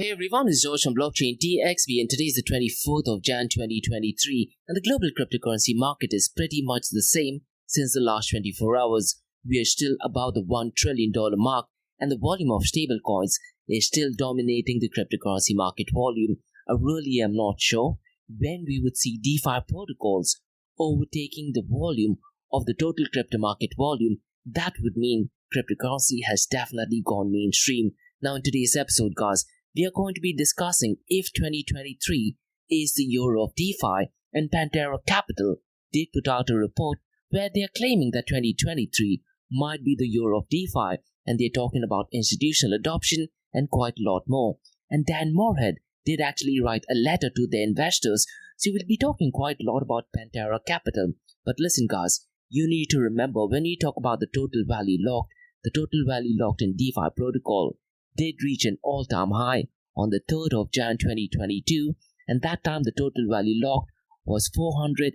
Hey everyone, it's George from Blockchain DXB and today is the 24th of Jan 2023 and the global cryptocurrency market is pretty much the same since the last 24 hours. We are still above the $1 trillion mark and the volume of stablecoins is still dominating the cryptocurrency market volume. I really am not sure when we would see DeFi protocols overtaking the volume of the total crypto market volume. That would mean cryptocurrency has definitely gone mainstream. Now in today's episode, guys, we are going to be discussing if 2023 is the year of DeFi, and Pantera Capital did put out a report where they are claiming that 2023 might be the year of DeFi, and they're talking about institutional adoption and quite a lot more. And Dan Morehead did actually write a letter to their investors, so we'll be talking quite a lot about Pantera Capital. But listen guys, you need to remember when we talk about the total value locked in DeFi protocol did reach an all-time high on the 3rd of Jan 2022, and that time the total value locked was $402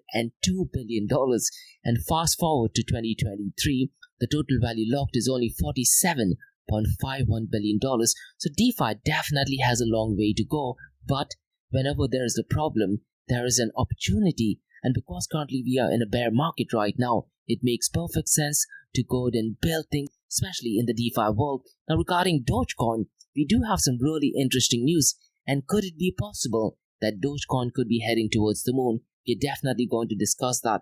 billion. And fast forward to 2023, the total value locked is only $47.51 billion. So DeFi definitely has a long way to go, but whenever there is a problem, there is an opportunity. And because currently we are in a bear market right now, it makes perfect sense to go ahead and build things, especially in the DeFi world. Now regarding Dogecoin, we do have some really interesting news, and could it be possible that Dogecoin could be heading towards the moon? We're definitely going to discuss that.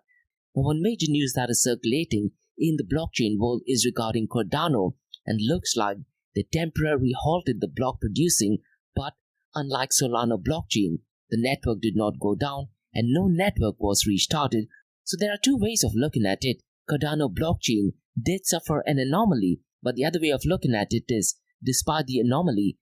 Now one major news that is circulating in the blockchain world is regarding Cardano, and looks like they temporarily halted the block producing, but unlike Solana blockchain, the network did not go down and no network was restarted. So there are two ways of looking at it. Cardano blockchain did suffer an anomaly, but the other way of looking at it is, despite the anomaly,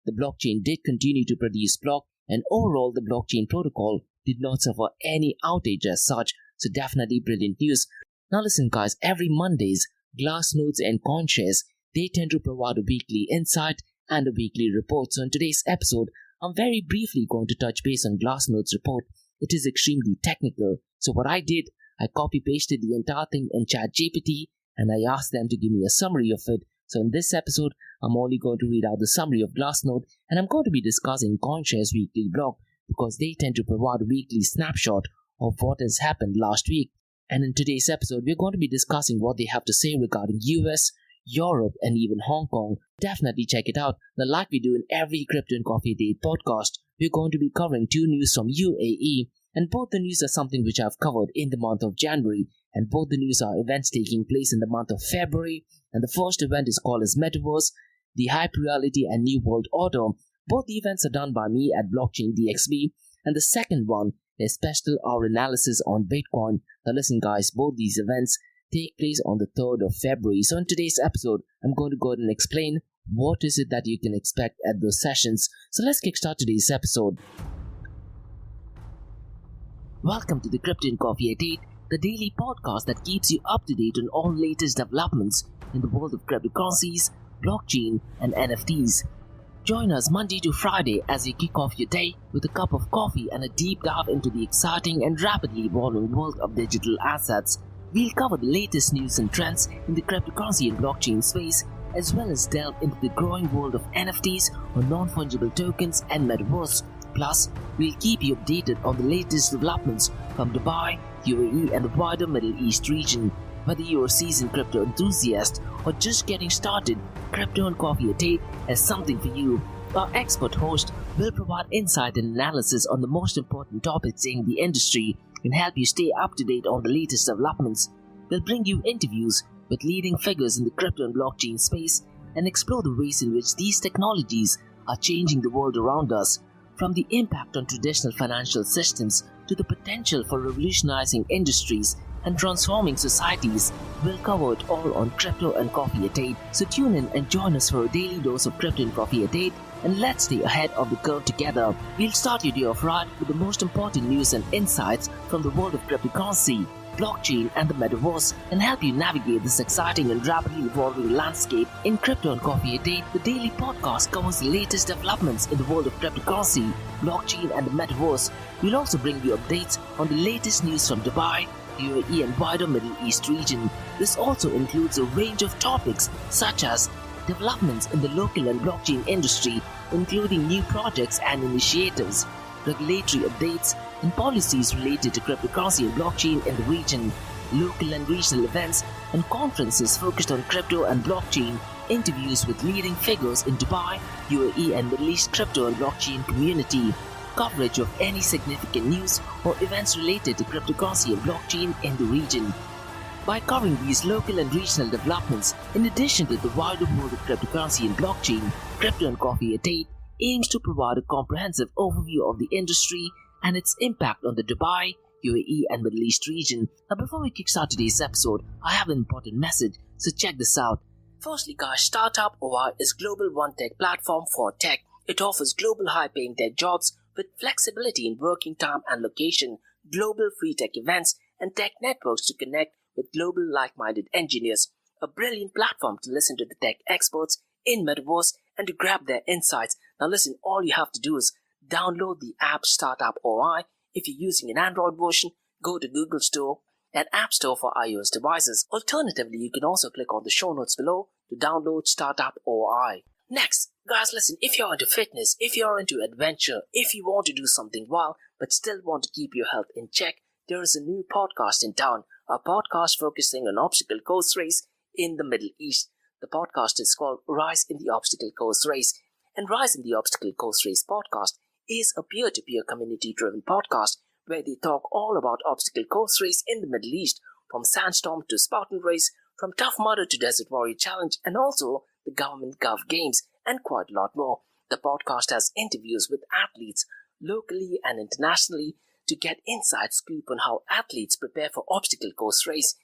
the blockchain did continue to produce block, and overall the blockchain protocol did not suffer any outage as such. So definitely brilliant news. Now listen guys, every Mondays, Glassnodes and CoinShares, they tend to provide a weekly insight and a weekly report. So in today's episode, I'm very briefly going to touch base on Glassnodes report. It is extremely technical. So what I did, I copy pasted the entire thing in ChatGPT and I asked them to give me a summary of it. So in this episode, I'm only going to read out the summary of Glassnode, and I'm going to be discussing CoinShares weekly blog because they tend to provide a weekly snapshot of what has happened last week. And in today's episode, we're going to be discussing what they have to say regarding US, Europe, and even Hong Kong. Definitely check it out. Now, like we do in every Crypto and Coffee Date podcast, we're going to be covering two news from UAE, and both the news are something which I've covered in the month of January, and both the news are events taking place in the month of February. And the first event is called as Metaverse, the Hype Reality and New World Order. Both the events are done by me at Blockchain DXB, and the second one is special hour analysis on Bitcoin. Now listen guys, both these events take place on the 3rd of February. So in today's episode, I'm going to go ahead and explain what is it that you can expect at those sessions. So let's kickstart today's episode. Welcome to the Crypto and Coffee Date, the daily podcast that keeps you up to date on all latest developments in the world of cryptocurrencies, blockchain, and NFTs. Join us Monday to Friday as you kick off your day with a cup of coffee and a deep dive into the exciting and rapidly evolving world of digital assets. We'll cover the latest news and trends in the cryptocurrency and blockchain space, as well as delve into the growing world of NFTs or non-fungible tokens and Metaverse. Plus, we'll keep you updated on the latest developments from Dubai, UAE, and the wider Middle East region. Whether you're a seasoned crypto enthusiast or just getting started, Crypto and Coffee Date has something for you. Our expert host will provide insight and analysis on the most important topics in the industry and help you stay up to date on the latest developments. We'll bring you interviews with leading figures in the crypto and blockchain space and explore the ways in which these technologies are changing the world around us, from the impact on traditional financial systems to the potential for revolutionizing industries and transforming societies. We'll cover it all on Crypto and Coffee a Date. So tune in and join us for a daily dose of Crypto and Coffee a Date, and let's stay ahead of the curve together. We'll start your day off right with the most important news and insights from the world of cryptocurrency, blockchain, and the Metaverse, and help you navigate this exciting and rapidly evolving landscape. In Crypto and Coffee a Day, the daily podcast covers the latest developments in the world of cryptocurrency, blockchain, and the Metaverse. We'll also bring you updates on the latest news from Dubai, UAE, and wider Middle East region. This also includes a range of topics such as developments in the local and blockchain industry, including new projects and initiatives, regulatory updates, and policies related to cryptocurrency and blockchain in the region, local and regional events and conferences focused on crypto and blockchain, interviews with leading figures in Dubai, UAE and Middle East crypto and blockchain community, coverage of any significant news or events related to cryptocurrency and blockchain in the region. By covering these local and regional developments, in addition to the wider world of cryptocurrency and blockchain, Crypto and Coffee at 8 aims to provide a comprehensive overview of the industry and its impact on the Dubai, UAE and Middle East region. Now before we kickstart today's episode, I have an important message, so check this out. Firstly guys, Startup OI is global one tech platform for tech. It offers global high-paying tech jobs with flexibility in working time and location, global free tech events and tech networks to connect with global like-minded engineers. A brilliant platform to listen to the tech experts in Metaverse and to grab their insights. Now listen, all you have to do is download the app Startup OI. If you're using an Android version, go to Google Store and App Store for iOS devices. Alternatively, you can also click on the show notes below to download Startup OI. Next, guys, listen, if you're into fitness, if you're into adventure, if you want to do something wild but still want to keep your health in check, there is a new podcast in town, a podcast focusing on obstacle course race in the Middle East. The podcast is called Rise in the Obstacle Course Race, and Rise in the Obstacle Course Race podcast is a peer-to-peer community-driven podcast where they talk all about obstacle course race in the Middle East, from Sandstorm to Spartan Race, from Tough Mudder to Desert Warrior Challenge, and also the Government Gov Games, and quite a lot more. The podcast has interviews with athletes locally and internationally to get inside scoop on how athletes prepare for obstacle course race.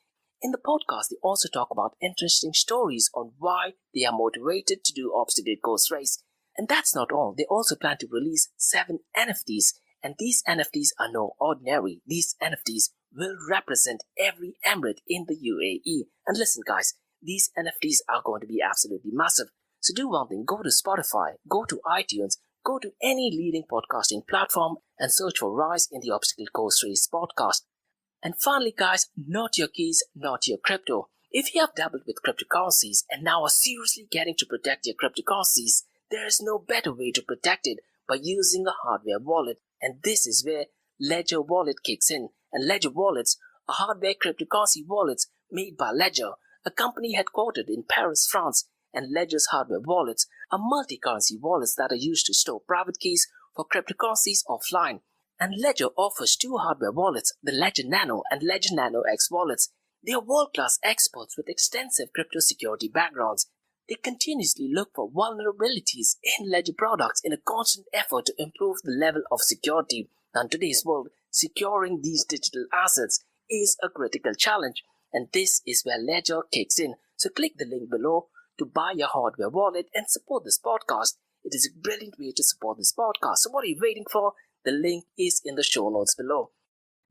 In the podcast, they also talk about interesting stories on why they are motivated to do obstacle course race. And that's not all. They also plan to release 7 NFTs. And these NFTs are no ordinary. These NFTs will represent every emirate in the UAE. And listen guys, these NFTs are going to be absolutely massive. So do one thing, go to Spotify, go to iTunes, go to any leading podcasting platform and search for Rise in the Obstacle Course Race podcast. And finally guys, not your keys, not your crypto. If you have dabbled with cryptocurrencies and now are seriously getting to protect your cryptocurrencies, there is no better way to protect it by using a hardware wallet. And this is where Ledger Wallet kicks in. And Ledger Wallets are hardware cryptocurrency wallets made by Ledger, a company headquartered in Paris, France. And Ledger's hardware wallets are multi-currency wallets that are used to store private keys for cryptocurrencies offline. And Ledger offers 2 hardware wallets, the Ledger Nano and Ledger Nano X wallets. They are world-class experts with extensive crypto security backgrounds. They continuously look for vulnerabilities in Ledger products in a constant effort to improve the level of security. Now, in today's world, securing these digital assets is a critical challenge, and this is where Ledger kicks in. So click the link below to buy your hardware wallet and support this podcast. It is a brilliant way to support this podcast. So what are you waiting for? The link is in the show notes below.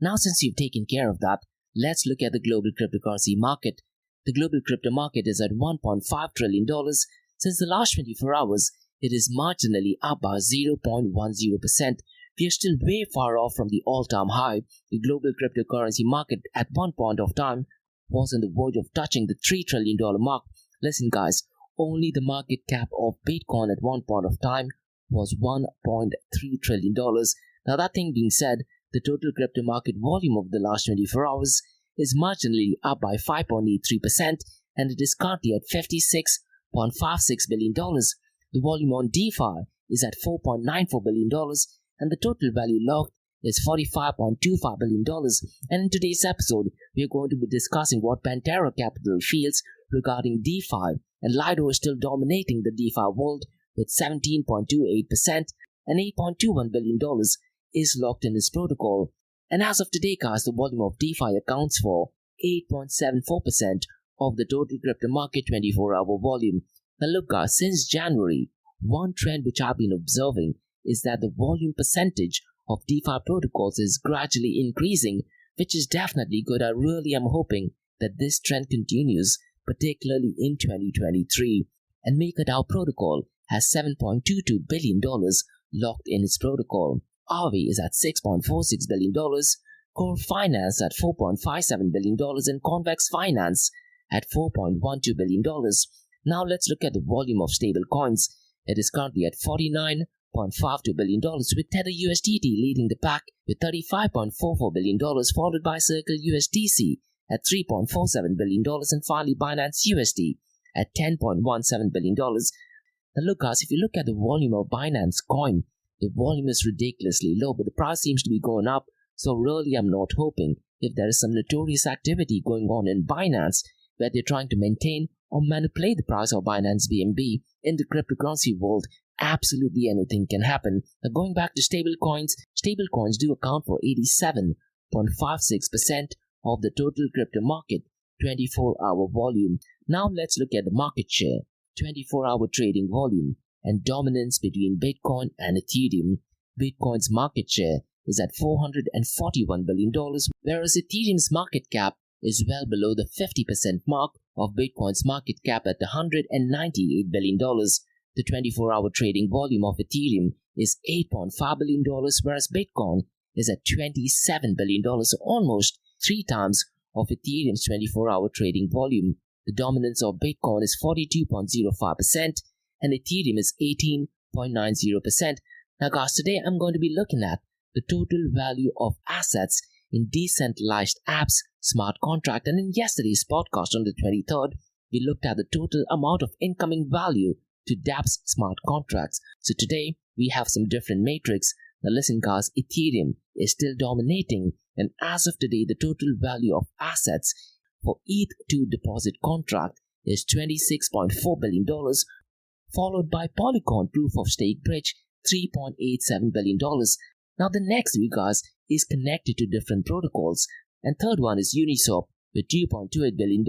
Now, since you've taken care of that, let's look at the global cryptocurrency market. The global crypto market is at $1.5 trillion. Since the last 24 hours, it is marginally up by 0.10%. We are still way far off from the all-time high. The global cryptocurrency market at one point of time was on the verge of touching the $3 trillion mark. Listen guys, only the market cap of Bitcoin at one point of time was $1.3 trillion. Now that thing being said, the total crypto market volume of the last 24 hours is marginally up by 5.83%, and it is currently at $56.56 billion. The volume on DeFi is at $4.94 billion, and the total value locked is $45.25 billion. And in today's episode, we are going to be discussing what Pantera Capital feels regarding DeFi, and Lido is still dominating the DeFi world with 17.28%, and $8.21 billion is locked in its protocol. And as of today, guys, the volume of DeFi accounts for 8.74% of the total crypto market 24-hour volume. Now look, guys, since January, one trend which I've been observing is that the volume percentage of DeFi protocols is gradually increasing, which is definitely good. I really am hoping that this trend continues, particularly in 2023. And MakerDAO protocol has $7.22 billion locked in its protocol. Aave is at $6.46 billion, Core Finance at $4.57 billion, and Convex Finance at $4.12 billion. Now let's look at the volume of stable coins. It is currently at $49.52 billion, with Tether USDT leading the pack with $35.44 billion, followed by Circle USDC at $3.47 billion, and finally Binance USD at $10.17 billion. Now look guys, if you look at the volume of Binance coin, the volume is ridiculously low, but the price seems to be going up, so really I'm not hoping if there is some notorious activity going on in Binance where they're trying to maintain or manipulate the price of Binance BNB in the cryptocurrency world. Absolutely anything can happen. Now going back to stablecoins do account for 87.56% of the total crypto market 24-hour volume. Now let's look at the market share, 24-hour trading volume, and dominance between Bitcoin and Ethereum. Bitcoin's market share is at $441 billion, whereas Ethereum's market cap is well below the 50% mark of Bitcoin's market cap at $198 billion. The 24-hour trading volume of Ethereum is $8.5 billion, whereas Bitcoin is at $27 billion, so almost 3 times of Ethereum's 24-hour trading volume. The dominance of Bitcoin is 42.05% and Ethereum is 18.90%. Now guys, today I'm going to be looking at the total value of assets in decentralized apps, smart contract, and in yesterday's podcast on the 23rd, we looked at the total amount of incoming value to dApps smart contracts. So today we have some different metrics. Now listen guys, Ethereum is still dominating, and as of today the total value of assets for ETH2 deposit contract is $26.4 billion, followed by Polygon proof of stake bridge $3.87 billion. Now the next you guys is connected to different protocols, and third one is Uniswap with $2.28 billion,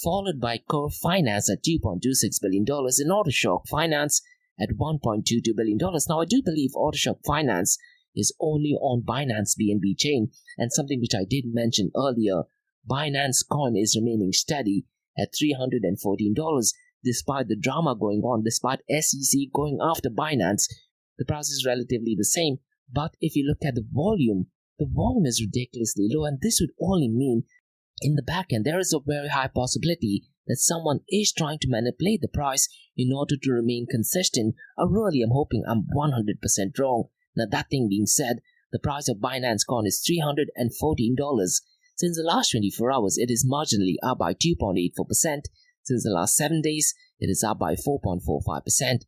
followed by Curve Finance at $2.26 billion and Autoshock Finance at $1.22 billion. Now I do believe Autoshock Finance is only on Binance BNB chain, and something which I did mention earlier, Binance coin is remaining steady at $314 despite the drama going on, despite SEC going after Binance. The price is relatively the same, but if you look at the volume is ridiculously low, and this would only mean in the back end there is a very high possibility that someone is trying to manipulate the price in order to remain consistent. I'm hoping I'm 100% wrong. Now that thing being said, the price of Binance coin is $314. Since the last 24 hours, it is marginally up by 2.84%. Since the last 7 days, it is up by 4.45%.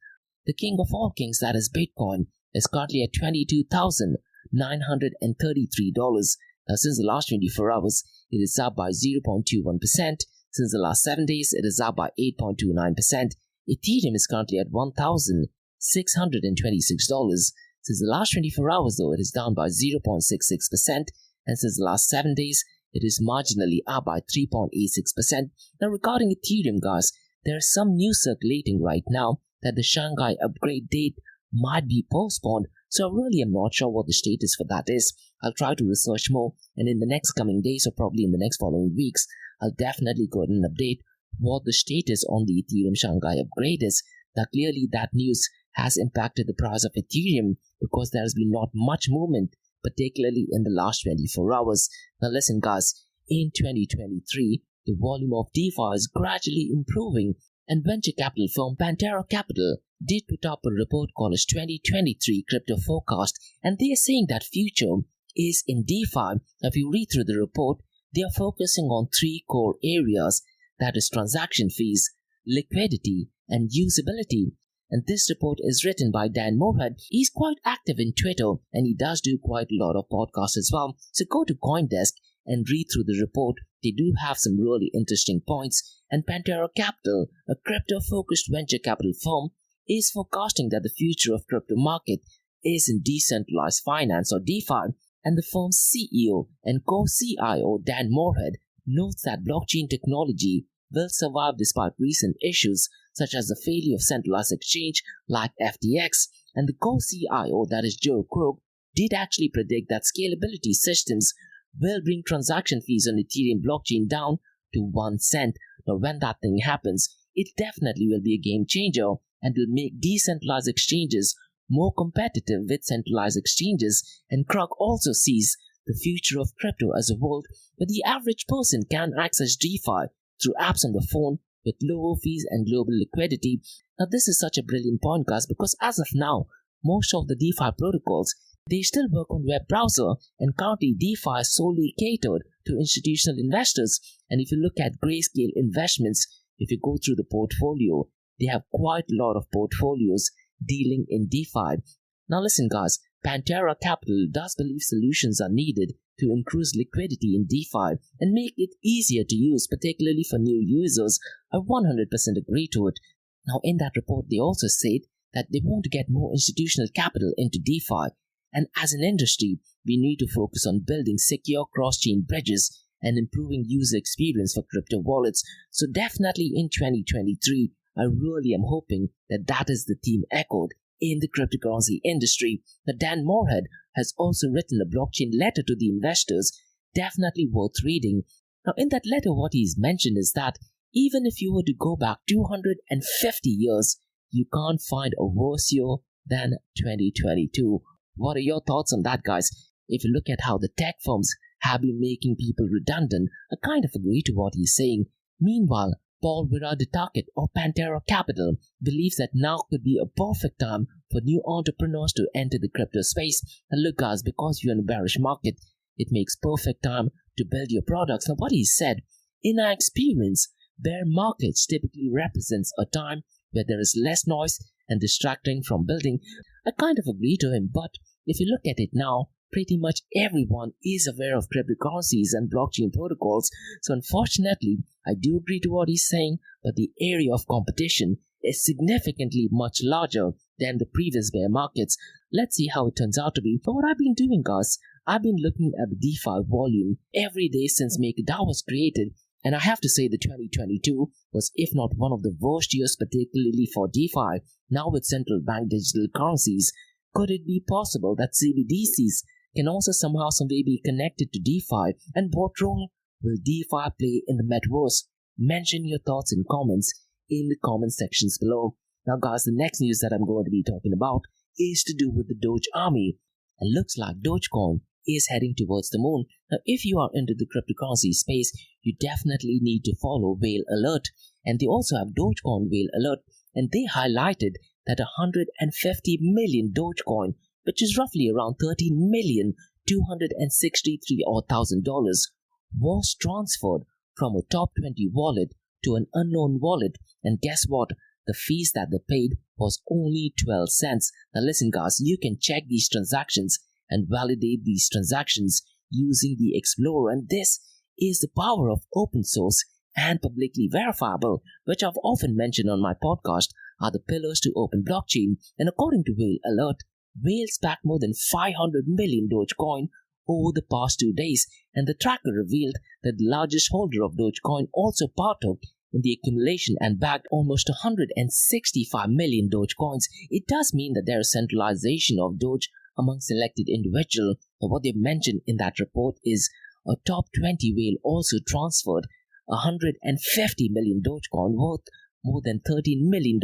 The king of all kings, that is Bitcoin, is currently at $22,933. Now since the last 24 hours, it is up by 0.21%. Since the last 7 days, it is up by 8.29%. Ethereum is currently at $1,626. Since the last 24 hours though, it is down by 0.66%. And since the last 7 days, it is marginally up by 3.86%. Now regarding Ethereum guys, there is some news circulating right now that the Shanghai upgrade date might be postponed, so I really am not sure what the status for that is. I'll try to research more, and in the next coming days or probably in the next following weeks, I'll definitely go ahead and update what the status on the Ethereum Shanghai upgrade is. Now clearly that news has impacted the price of Ethereum because there has been not much movement, particularly in the last 24 hours. Now listen guys, in 2023, the volume of DeFi is gradually improving, and venture capital firm Pantera Capital did put up a report called as 2023 Crypto Forecast, and they are saying that future is in DeFi. If you read through the report, they are focusing on 3 core areas, that is transaction fees, liquidity, and usability. And this report is written by Dan Morehead. He's quite active in Twitter, and he does do quite a lot of podcasts as well. So go to CoinDesk and read through the report. They do have some really interesting points. And Pantera Capital, a crypto-focused venture capital firm, is forecasting that the future of crypto market is in decentralized finance or DeFi. And the firm's CEO and co-CIO Dan Morehead notes that blockchain technology will survive despite recent issues such as the failure of centralized exchange like FTX. And the co-CIO, that is Joe Krug, did actually predict that scalability systems will bring transaction fees on Ethereum blockchain down to 1 cent. Now when that thing happens, it definitely will be a game changer and will make decentralized exchanges more competitive with centralized exchanges. And Krug also sees the future of crypto as a world where the average person can access DeFi through apps on the phone with lower fees and global liquidity. Now this is such a brilliant point, guys, because as of now, most of the DeFi protocols, they still work on web browser, and currently DeFi is solely catered to institutional investors. And if you look at Grayscale Investments, if you go through the portfolio, they have quite a lot of portfolios dealing in DeFi. Now listen, guys, Pantera Capital does believe solutions are needed to increase liquidity in DeFi and make it easier to use, particularly for new users. I 100% agree to it. Now in that report, they also said that they want to get more institutional capital into DeFi. And as an industry, we need to focus on building secure cross-chain bridges and improving user experience for crypto wallets. So definitely in 2023, I really am hoping that that is the theme echoed in the cryptocurrency industry. Now, Dan Morehead has also written a blockchain letter to the investors, definitely worth reading. Now, in that letter, what he's mentioned is that even if you were to go back 250 years, you can't find a worse year than 2022. What are your thoughts on that, guys? If you look at how the tech firms have been making people redundant, I kind of agree to what he's saying. Meanwhile, Paul Viraditake of Pantera Capital believes that now could be a perfect time for new entrepreneurs to enter the crypto space. And look, guys, because you're in a bearish market, it makes perfect time to build your products. Now, what he said, in our experience, bear markets typically represents a time where there is less noise and distracting from building. I kind of agree to him, but if you look at it now, pretty much everyone is aware of cryptocurrencies and blockchain protocols. So unfortunately, I do agree to what he's saying, but the area of competition is significantly much larger than the previous bear markets. Let's see how it turns out to be. But what I've been doing, guys, I've been looking at the DeFi volume every day since MakerDAO was created. And I have to say that 2022 was, if not one of the worst years, particularly for DeFi. Now with central bank digital currencies, could it be possible that CBDCs can also somehow, some way be connected to DeFi? And what role will DeFi play in the Metaverse? Mention your thoughts in comments in the comment sections below. Now guys, the next news that I'm going to be talking about is to do with the Doge army. And looks like Dogecoin is heading towards the moon. Now if you are into the cryptocurrency space, you definitely need to follow Whale Alert. And they also have Dogecoin Whale Alert. And they highlighted that 150 million Dogecoin, which is roughly around $13,263,000, was transferred from a top 20 wallet to an unknown wallet. And guess what? The fees that they paid was only 12 cents. Now listen, guys, you can check these transactions and validate these transactions using the Explorer. And this is the power of open source and publicly verifiable, which I've often mentioned on my podcast, are the pillars to open blockchain. And according to Whale Alert, whales packed more than 500 million Dogecoin over the past 2 days, and the tracker revealed that the largest holder of Dogecoin also partook in the accumulation and bagged almost 165 million Dogecoins. It does mean that there is centralization of Doge among selected individuals. But what they've mentioned in that report is a top 20 whale also transferred 150 million Dogecoin worth more than $13 million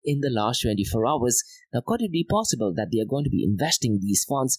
in the last 24 hours. Now, could it be possible that they are going to be investing these funds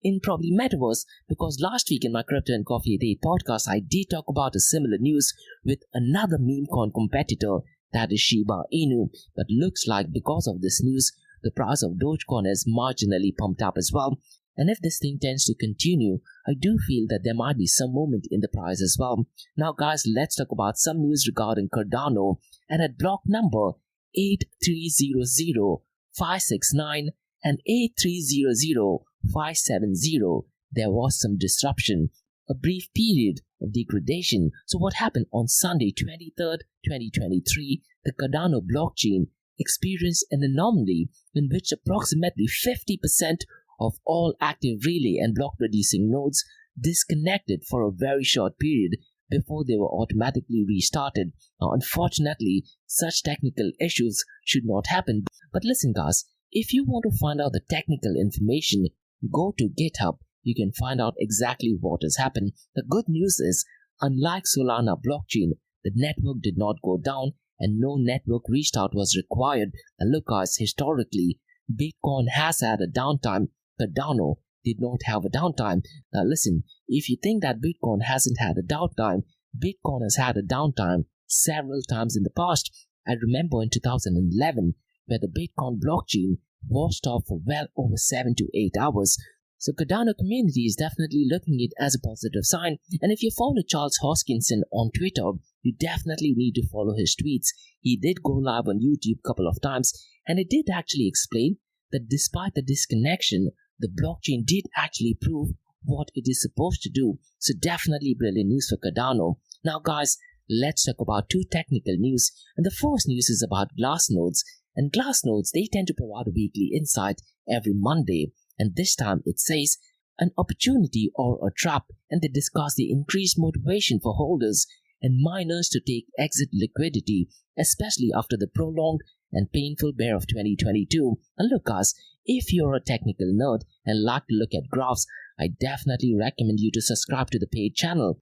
in probably Metaverse? Because last week in my Crypto and Coffee a Day podcast, I did talk about a similar news with another meme coin competitor, that is Shiba Inu. But looks like because of this news, the price of Dogecoin is marginally pumped up as well. And if this thing tends to continue, I do feel that there might be some movement in the price as well. Now guys, let's talk about some news regarding Cardano. And at block number 8300-569 and 8300-570, there was some disruption, a brief period of degradation. So what happened on Sunday, 23rd, 2023, the Cardano blockchain experienced an anomaly in which approximately 50% of all active relay and block producing nodes disconnected for a very short period before they were automatically restarted. Now, unfortunately, such technical issues should not happen. But listen, guys, if you want to find out the technical information, go to GitHub. You can find out exactly what has happened. The good news is, unlike Solana blockchain, the network did not go down and no network restart was required. And look, guys, historically, Bitcoin has had a downtime. Cardano did not have a downtime. Now listen, if you think that Bitcoin hasn't had a downtime, Bitcoin has had a downtime several times in the past. I remember in 2011 where the Bitcoin blockchain was stopped for well over 7 to 8 hours. So Cardano community is definitely looking at it as a positive sign, and if you follow Charles Hoskinson on Twitter, you definitely need to follow his tweets. He did go live on YouTube a couple of times, and it did actually explain that despite the disconnection, the blockchain did actually prove what it is supposed to do. So definitely brilliant news for Cardano. Now guys, let's talk about two technical news, and the first news is about Glassnodes. And Glassnodes, they tend to provide a weekly insight every Monday, and this time it says an opportunity or a trap, and they discuss the increased motivation for holders and miners to take exit liquidity, especially after the prolonged and painful bear of 2022. And look guys, if you're a technical nerd and like to look at graphs, I definitely recommend you to subscribe to the paid channel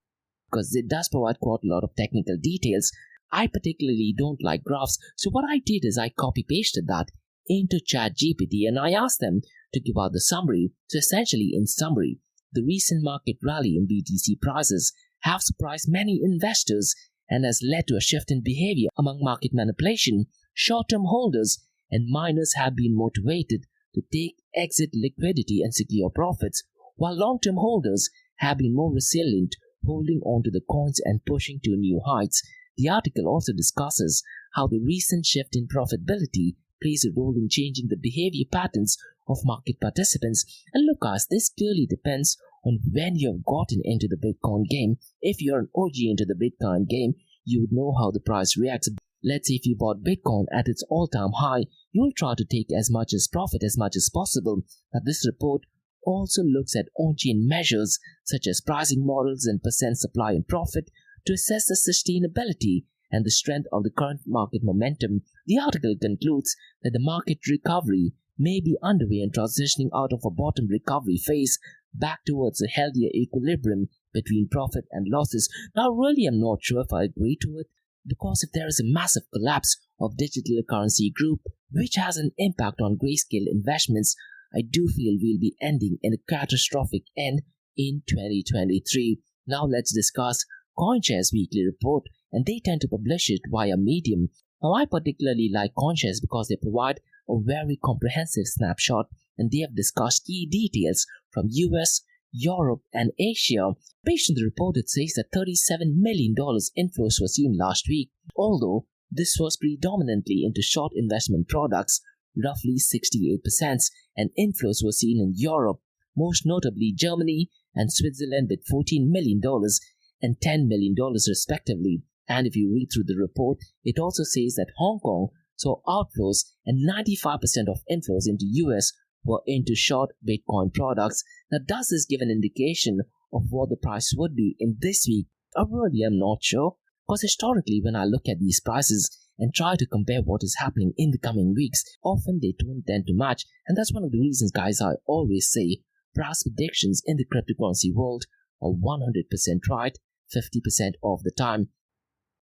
because it does provide quite a lot of technical details. I particularly don't like graphs, so what I did is I copy-pasted that into ChatGPT and I asked them to give out the summary. So essentially, in summary, the recent market rally in BTC prices have surprised many investors and has led to a shift in behavior among market manipulation. Short-term holders and miners have been motivated to take exit liquidity and secure profits, while long-term holders have been more resilient, holding on to the coins and pushing to new heights. The article also discusses how the recent shift in profitability plays a role in changing the behavior patterns of market participants. And look guys, this clearly depends on when you have gotten into the Bitcoin game. If you're an OG into the Bitcoin game, you would know how the price reacts. Let's say if you bought Bitcoin at its all-time high, you'll try to take as much as profit as much as possible. Now this report also looks at on-chain measures such as pricing models and percent supply and profit to assess the sustainability and the strength of the current market momentum. The article concludes that the market recovery may be underway and transitioning out of a bottom recovery phase back towards a healthier equilibrium between profit and losses. Now really I'm not sure if I agree to it, because if there is a massive collapse of digital currency group which has an impact on grayscale investments, I do feel we'll be ending in a catastrophic end in 2023. Now let's discuss CoinShares weekly report, and they tend to publish it via Medium. Now I particularly like CoinShares because they provide a very comprehensive snapshot, and they have discussed key details from US, Europe and Asia. Based on the report, it says that $37 million inflows were seen last week, although this was predominantly into short investment products, roughly 68%, and inflows were seen in Europe, most notably Germany and Switzerland with $14 million and $10 million respectively. And if you read through the report, it also says that Hong Kong saw outflows and 95% of inflows into US were into short Bitcoin products. Now does this give an indication of what the price would be in this week? I really am not sure, because historically when I look at these prices and try to compare what is happening in the coming weeks, often they don't tend to match, and that's one of the reasons guys I always say price predictions in the cryptocurrency world are 100% right 50% of the time.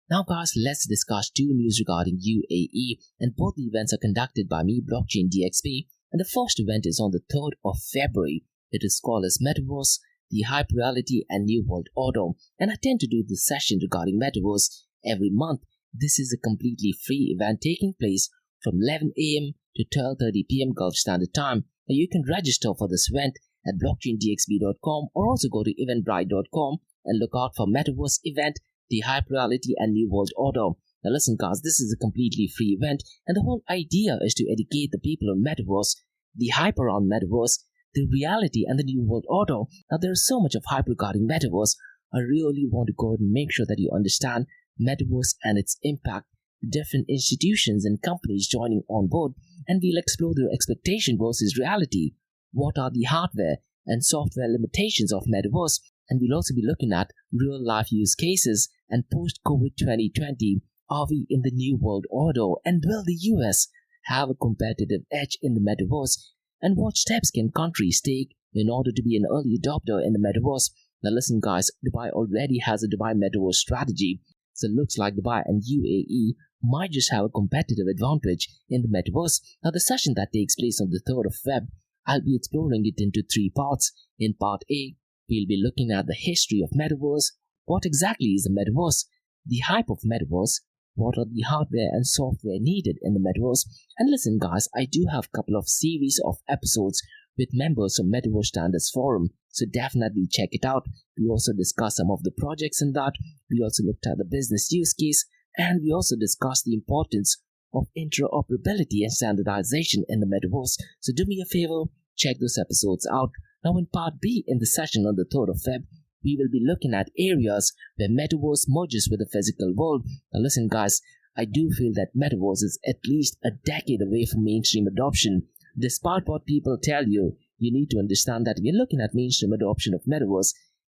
Now guys, let's discuss two news regarding UAE, and both the events are conducted by me, Blockchain DXB, and the first event is on the 3rd of February. It is called as Metaverse, the Hype Reality and New World Order, and I tend to do this session regarding Metaverse every month. This is a completely free event taking place from 11 a.m. to 12:30 p.m. Gulf Standard Time. Now you can register for this event at blockchaindxb.com or also go to eventbrite.com and look out for Metaverse event, the Hype Reality and New World Order. Now listen guys, this is a completely free event, and the whole idea is to educate the people on Metaverse, the hype around Metaverse, the reality and the New World Order. Now there is so much of hype regarding Metaverse. I really want to go ahead and make sure that you understand Metaverse and its impact, different institutions and companies joining on board, and we'll explore the expectation versus reality. What are the hardware and software limitations of Metaverse? And we'll also be looking at real-life use cases and post-COVID 2020. Are we in the New World Order? And will the US have a competitive edge in the Metaverse? And what steps can countries take in order to be an early adopter in the Metaverse? Now listen guys, Dubai already has a Dubai Metaverse strategy. So it looks like Dubai and UAE might just have a competitive advantage in the Metaverse. Now the session that takes place on the 3rd of Feb, I'll be exploring it into 3 parts. In part A, we'll be looking at the history of Metaverse. What exactly is the Metaverse? the hype of Metaverse, what are the hardware and software needed in the Metaverse. And listen guys, I do have a couple of series of episodes with members of Metaverse Standards Forum, so definitely check it out. We also discussed some of the projects in that, we also looked at the business use case, and we also discussed the importance of interoperability and standardization in the Metaverse. So do me a favor, check those episodes out. Now in part B in the session on the 3rd of Feb, we will be looking at areas where Metaverse merges with the physical world. Now listen guys, I do feel that Metaverse is at least a decade away from mainstream adoption. Despite what people tell you, you need to understand that we're looking at mainstream adoption of Metaverse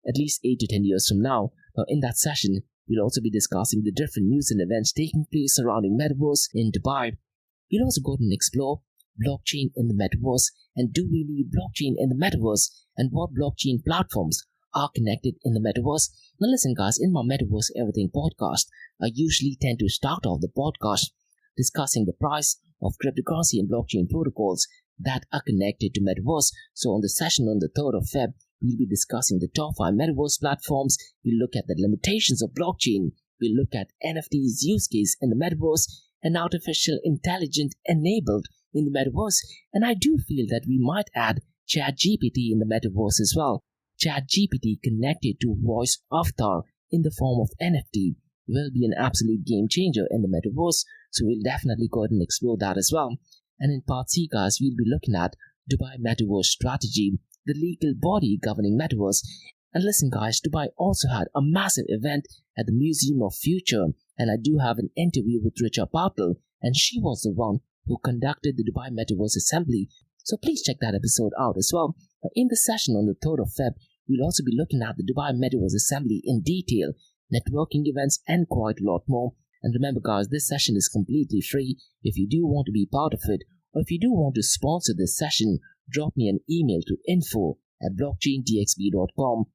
at least 8 to 10 years from now. Now in that session, we'll also be discussing the different news and events taking place surrounding Metaverse in Dubai. We'll also go and explore blockchain in the Metaverse, and do we need blockchain in the Metaverse, and what blockchain platforms are connected in the Metaverse. Now listen guys, in my Metaverse Everything podcast, I usually tend to start off the podcast discussing the price of cryptocurrency and blockchain protocols that are connected to Metaverse. So on the session on the 3rd of Feb, we'll be discussing the top 5 Metaverse platforms, we'll look at the limitations of blockchain, we'll look at NFT's use case in the Metaverse, and artificial intelligence enabled in the Metaverse. And I do feel that we might add ChatGPT in the Metaverse as well. ChatGPT connected to voice avatar in the form of NFT will be an absolute game changer in the Metaverse, so we'll definitely go ahead and explore that as well. And in part C guys, we'll be looking at Dubai Metaverse strategy, the legal body governing Metaverse. And listen guys, Dubai also had a massive event at the Museum of Future, and I do have an interview with Richa Patel, and she was the one who conducted the Dubai Metaverse Assembly, so please check that episode out as well. Now, in the session on the 3rd of Feb, we'll also be looking at the Dubai Metaverse Assembly in detail, networking events, and quite a lot more. And remember guys, this session is completely free. If you do want to be part of it, or if you do want to sponsor this session, drop me an email to info@blockchaindxb.com.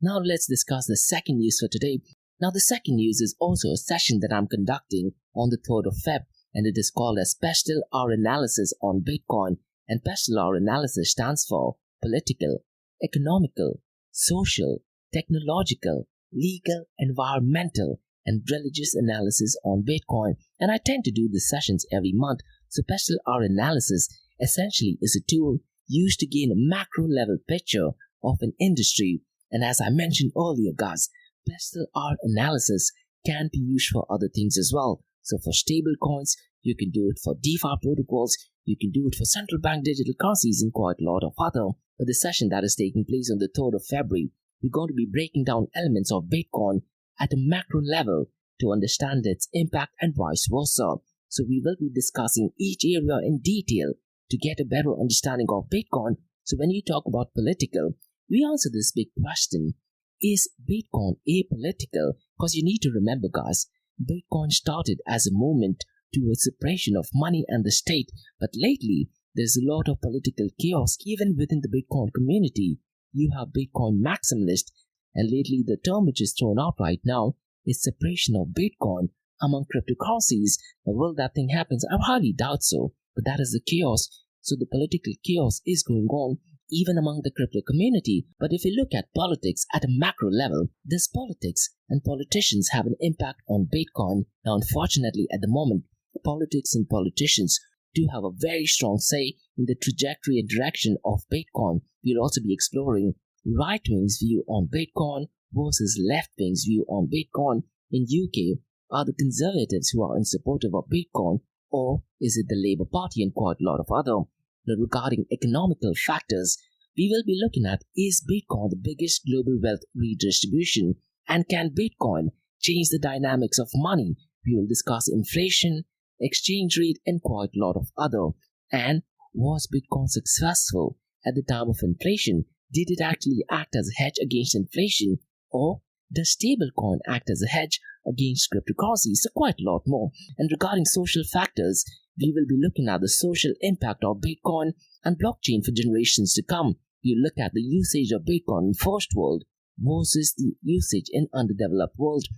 Now let's discuss the second news for today. Now the second news is also a session that I'm conducting on the 3rd of Feb, and it is called as Pestle Hour Analysis on Bitcoin. And Pestle Hour Analysis stands for political, economical, social, technological, legal, environmental, and religious analysis on Bitcoin. And I tend to do these sessions every month. So Pestle Hour Analysis essentially is a tool used to gain a macro level picture of an industry. And as I mentioned earlier guys, Pestle Hour Analysis can be used for other things as well. So for stable coins, you can do it for DeFi protocols, you can do it for central bank digital currencies, and quite a lot of other. For the session that is taking place on the 3rd of February, we're going to be breaking down elements of Bitcoin at a macro level to understand its impact and vice versa. So we will be discussing each area in detail to get a better understanding of Bitcoin. So when you talk about political, we answer this big question: is Bitcoin apolitical? Because you need to remember guys, Bitcoin started as a movement towards separation of money and the state, but lately there's a lot of political chaos even within the Bitcoin community. You have Bitcoin maximalists, and lately the term which is thrown out right now is separation of Bitcoin among cryptocurrencies. Now, will that thing happen? I highly doubt so, but that is the chaos. So the political chaos is going on even among the crypto community. But if you look at politics at a macro level, this politics and politicians have an impact on Bitcoin. Now, unfortunately, at the moment, politics and politicians do have a very strong say in the trajectory and direction of Bitcoin. We'll also be exploring right wing's view on Bitcoin versus left wing's view on Bitcoin. In UK, are the conservatives who are in support of Bitcoin, or is it the Labour Party, and quite a lot of other. Now, regarding economical factors, we will be looking at: is Bitcoin the biggest global wealth redistribution, and can Bitcoin change the dynamics of money? We will discuss inflation, exchange rate, and quite a lot of other. And was Bitcoin successful at the time of inflation? Did it actually act as a hedge against inflation, or does stablecoin act as a hedge against cryptocurrencies? So quite a lot more. And regarding social factors, we will be looking at the social impact of Bitcoin and blockchain for generations to come. We look at the usage of Bitcoin in first world versus the usage in underdeveloped world.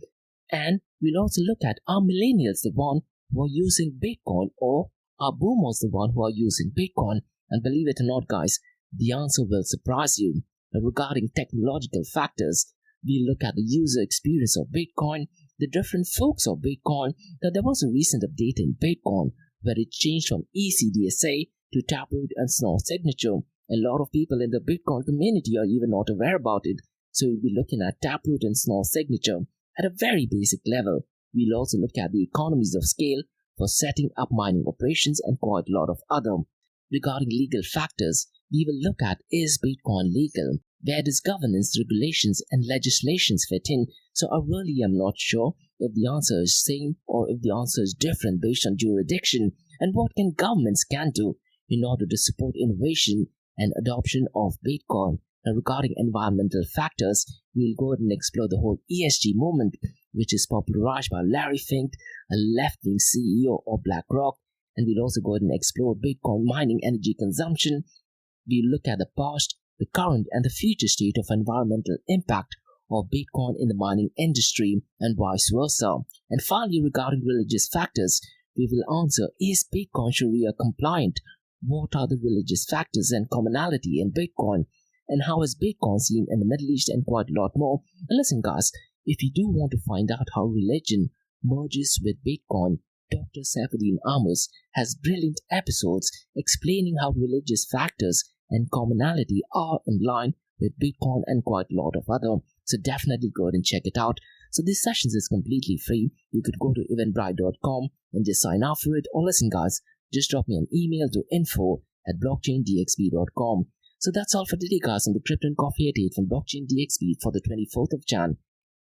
And we'll also look at: are millennials the one who are using Bitcoin, or are boomers the one who are using Bitcoin? And believe it or not guys, the answer will surprise you. Now, regarding technological factors, we look at the user experience of Bitcoin, the different forks of Bitcoin. Now, there was a recent update in Bitcoin where it changed from ECDSA to Taproot and Snore Signature. A lot of people in the Bitcoin community are even not aware about it. So we'll be looking at Taproot and Snore Signature at a very basic level. We'll also look at the economies of scale for setting up mining operations and quite a lot of other. Regarding legal factors, we will look at, is Bitcoin legal? Where does governance, regulations and legislations fit in? So I really am not sure if the answer is same or if the answer is different based on jurisdiction, and what can governments do in order to support innovation and adoption of Bitcoin. Now, regarding environmental factors, we'll go ahead and explore the whole ESG movement, which is popularized by Larry Fink, a left-wing CEO of BlackRock, and we'll also go ahead and explore Bitcoin mining energy consumption. We'll look at the past, the current, and the future state of environmental impact of Bitcoin in the mining industry, and vice versa. And finally, regarding religious factors, we will answer, is Bitcoin Sharia compliant? What are the religious factors and commonality in Bitcoin? And how is Bitcoin seen in the Middle East, and quite a lot more. And listen guys, if you do want to find out how religion merges with Bitcoin, Dr. Saifuddin Amos has brilliant episodes explaining how religious factors and commonality are in line with Bitcoin and quite a lot of other. So definitely go ahead and check it out. So these sessions is completely free. You could go to eventbrite.com and just sign up for it. Or listen guys, just drop me an email to info@blockchaindxb.com. So that's all for today guys on the Crypto and Coffee at 8 from Blockchain DXB for the 24th of Jan.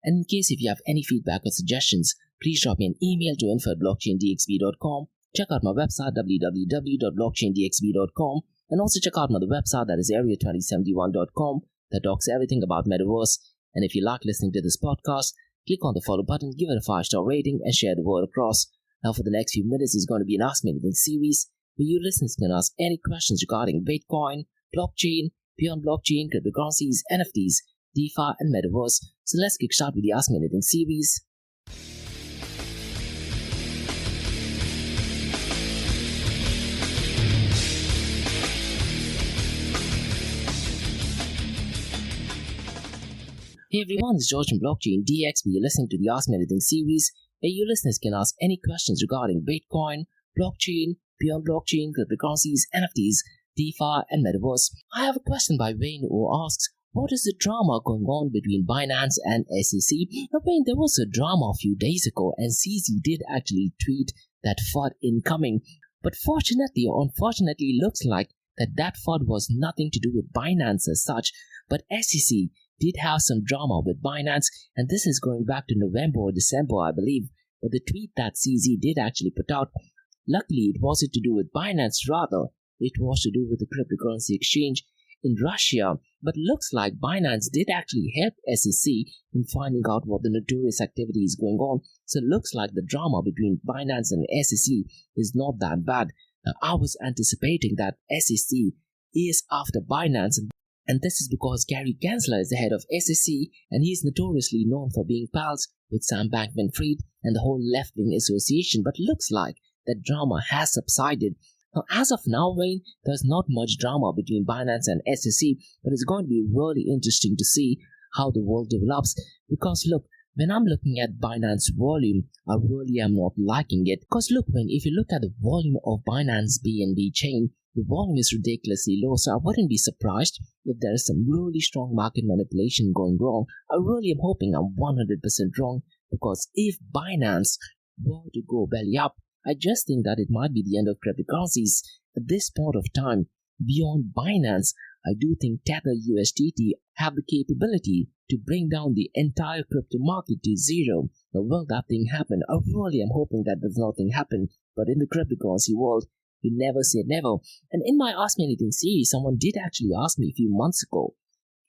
And in case if you have any feedback or suggestions, please drop me an email to info@blockchaindxb.com. Check out my website www.blockchaindxb.com, and also check out my other website, that is area2071.com, that talks everything about Metaverse. And if you like listening to this podcast, click on the follow button, give it a 5-star rating, and share the word across. Now for the next few minutes is going to be an Ask Me Anything series where you listeners can ask any questions regarding Bitcoin, blockchain, beyond blockchain, cryptocurrencies, NFTs, DeFi, and Metaverse. So let's kick start with the Ask Me Anything series. Hey everyone, this is George from Blockchain DXB. You're listening to the Ask Me Anything series where you listeners can ask any questions regarding Bitcoin, blockchain, beyond blockchain, cryptocurrencies, NFTs, DeFi, and Metaverse. I have a question by Wayne who asks, what is the drama going on between Binance and SEC? Now Wayne, there was a drama a few days ago and CZ did actually tweet that FUD incoming. But fortunately or unfortunately, looks like that FUD was nothing to do with Binance as such, but SEC did have some drama with Binance, and this is going back to November or December, I believe. But the tweet that CZ did actually put out, luckily it wasn't to do with Binance, rather it was to do with the cryptocurrency exchange in Russia. But looks like Binance did actually help SEC in finding out what the notorious activity is going on. So it looks like the drama between Binance and SEC is not that bad. Now, I was anticipating that SEC is after Binance, and this is because Gary Gensler is the head of SEC, and he is notoriously known for being pals with Sam Bankman-Fried and the whole left-wing association. But looks like that drama has subsided. Now, as of now, Wayne, there's not much drama between Binance and SEC, but it's going to be really interesting to see how the world develops. Because look, when I'm looking at Binance volume, I really am not liking it. Because look, Wayne, if you look at the volume of Binance BNB chain, the volume is ridiculously low, so I wouldn't be surprised if there is some really strong market manipulation going wrong. I really am hoping I'm 100% wrong, because if Binance were to go belly up, I just think that it might be the end of cryptocurrencies. At this point of time, beyond Binance, I do think Tether USDT have the capability to bring down the entire crypto market to zero. Now, will that thing happen? I really am hoping that does nothing happen, but in the cryptocurrency world, you never say never. And in my Ask Me Anything series, someone did actually ask me a few months ago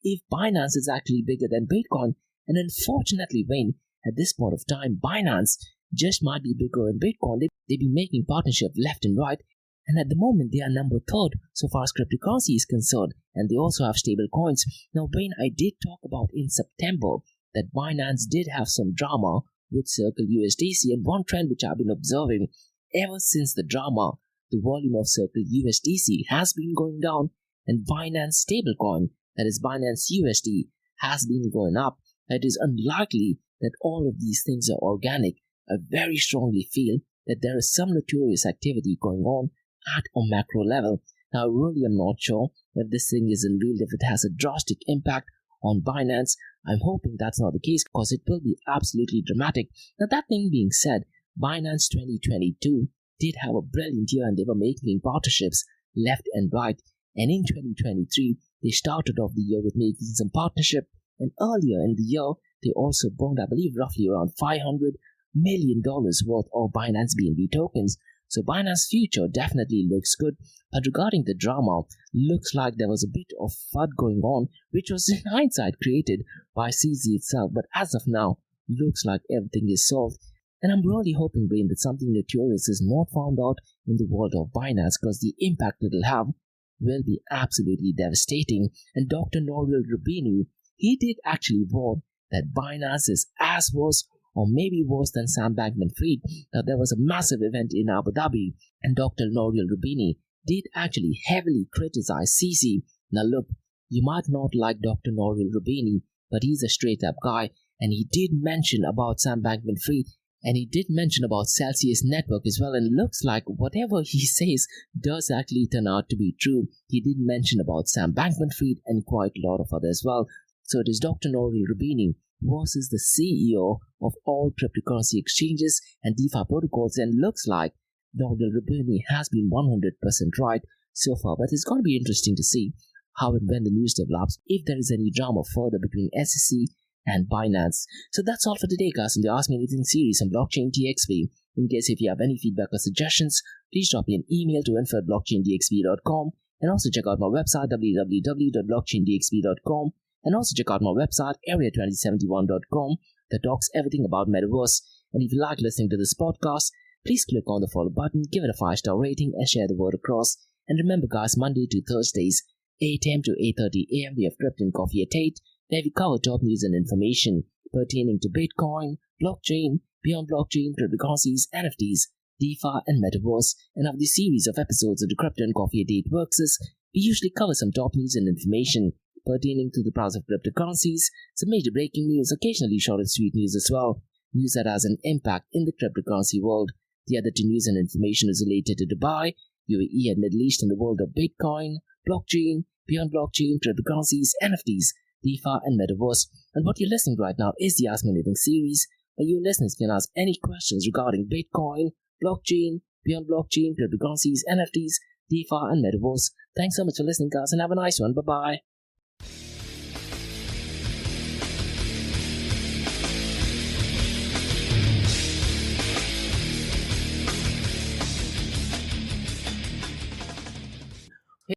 if Binance is actually bigger than Bitcoin. And unfortunately, Wayne, at this point of time, Binance just might be bigger than Bitcoin. They've been making partnership left and right. And at the moment, they are number 3rd so far as cryptocurrency is concerned. And they also have stable coins. Now, Wayne, I did talk about in September that Binance did have some drama with Circle USDC. And one trend which I've been observing ever since the drama, the volume of Circle USDC has been going down, and Binance stablecoin, that is Binance USD, has been going up. it is unlikely that all of these things are organic. I very strongly feel that there is some notorious activity going on at a macro level. Now, I really am not sure if this thing is unveiled, if it has a drastic impact on Binance. I'm hoping that's not the case because it will be absolutely dramatic. Now, that thing being said, Binance 2022 did have a brilliant year and they were making partnerships left and right. And in 2023, they started off the year with making some partnership. And earlier in the year, they also bought, I believe, roughly around $500 million worth of Binance BNB tokens. So Binance future definitely looks good. But regarding the drama, looks like there was a bit of FUD going on, which was in hindsight created by CZ itself. But as of now, looks like everything is solved. And I'm really hoping, Brain, that something notorious is not found out in the world of Binance, because the impact it'll have will be absolutely devastating. And Dr. Nouriel Roubini, he did actually warn that Binance is as worse or maybe worse than Sam Bankman-Fried. Now, there was a massive event in Abu Dhabi, and Dr. Nouriel Roubini did actually heavily criticize CZ. Now look, you might not like Dr. Nouriel Roubini, but he's a straight-up guy, and he did mention about Sam Bankman-Fried, and he did mention about Celsius Network as well, and looks like whatever he says does actually turn out to be true. He did mention about Sam Bankman-Fried and quite a lot of others as well. So it is Dr. Nouriel Roubini versus the CEO of all cryptocurrency exchanges and DeFi protocols, and looks like Nouriel Roubini has been 100% right so far. But it's going to be interesting to see how and when the news develops, if there is any drama further between SEC and Binance. So that's all for today, guys, in the Ask Me Anything series on Blockchain DXB. In case if you have any feedback or suggestions, please drop me an email to info@blockchaindxb.com, and also check out my website www.blockchaindxb.com, and also check out my website area2071.com that talks everything about Metaverse. And if you like listening to this podcast, please click on the follow button, give it a 5-star rating, and share the word across. And remember, guys, Monday to Thursdays, 8 a.m. to 8:30 a.m. we have Crypto and Coffee at 8, where we cover top news and information pertaining to Bitcoin, blockchain, beyond blockchain, cryptocurrencies, NFTs, DeFi, and Metaverse. And of the series of episodes of the Crypto and Coffee at 8 works is, we usually cover some top news and information pertaining to the price of cryptocurrencies, some major breaking news, occasionally short and sweet news as well, news that has an impact in the cryptocurrency world. The other two news and information is related to Dubai, UAE, and Middle East in the world of Bitcoin, blockchain, beyond blockchain, cryptocurrencies, NFTs, DeFi, and Metaverse. And what you're listening right now is the Ask Me Anything series, where you listeners can ask any questions regarding Bitcoin, blockchain, beyond blockchain, cryptocurrencies, NFTs, DeFi, and Metaverse. Thanks so much for listening, guys, and have a nice one. Bye-bye.